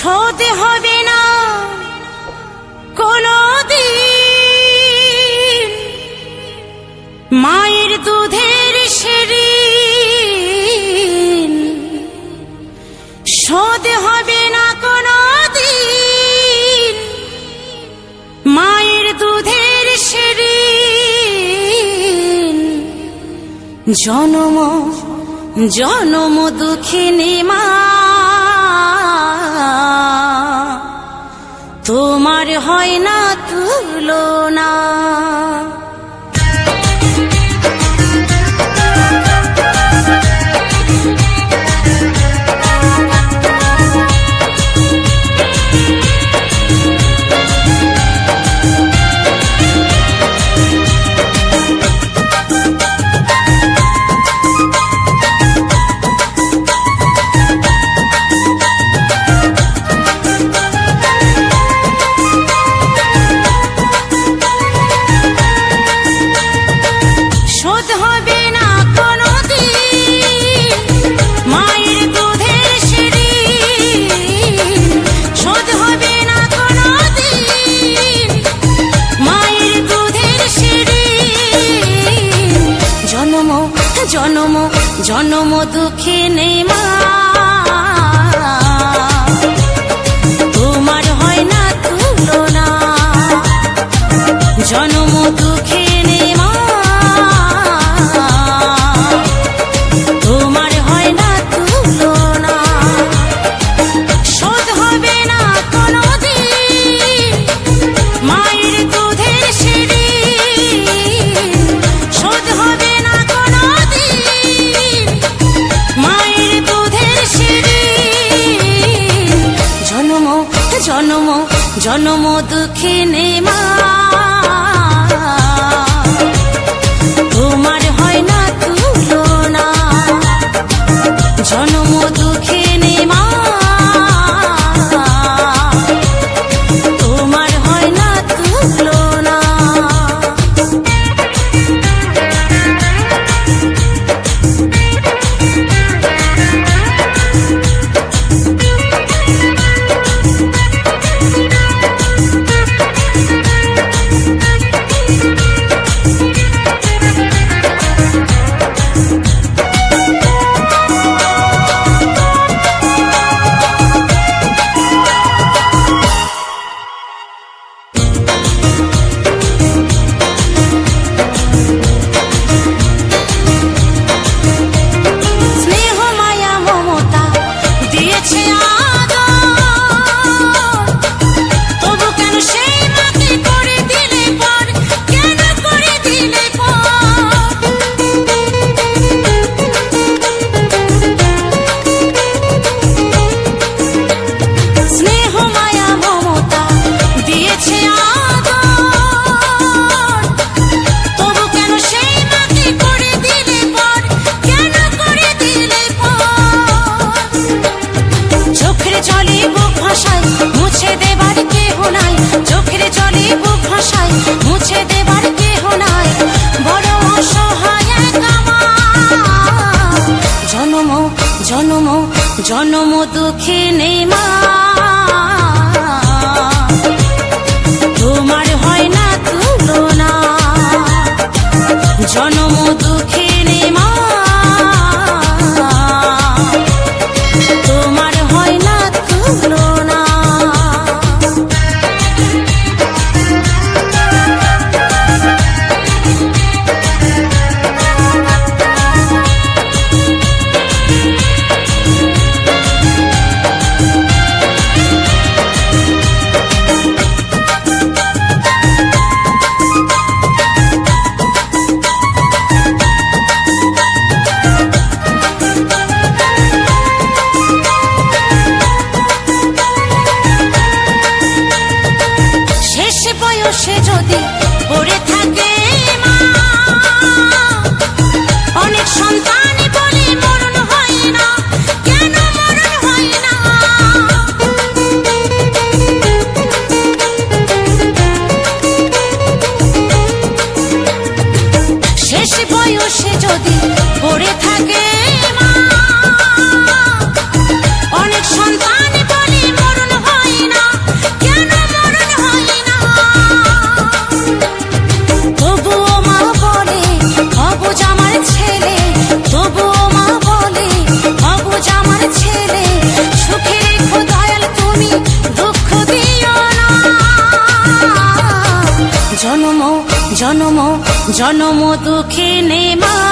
শোধ হবে না কোনোদিন মায়ের দুধের ঋণ, শোধ হবে না কোনোদিন মায়ের দুধের ঋণ। জনম জনম দুঃখিনী মা, তোমার হয় না তুলনা। জনম জনম দুঃখিনী মা, তোমার হয় না তুলনা। জনম দুঃখিনী মা, তোমার হয় না তুলনা। শোধ হবে না কোনোদিন মায়ের দুধের ঋণ, শোধ হবে না জনম জনম দুঃখিনী মা, তোমার হয় না তুলনা। জনম দুঃখিনী মা, তোমার হয় না তুলনা। মুছে দেবার কেহ নাই, চোখের জলে বুক ভাসায়, মুছে দেবার কেহ নাই, বড় অসহায় আমার। জনম জনম জনম দুঃখিনী মা, তোমার হয় না তুলনা। জনম দুঃখিনী মা, তোমার হয় না তুলনা। জনম জনম দুঃখিনী মা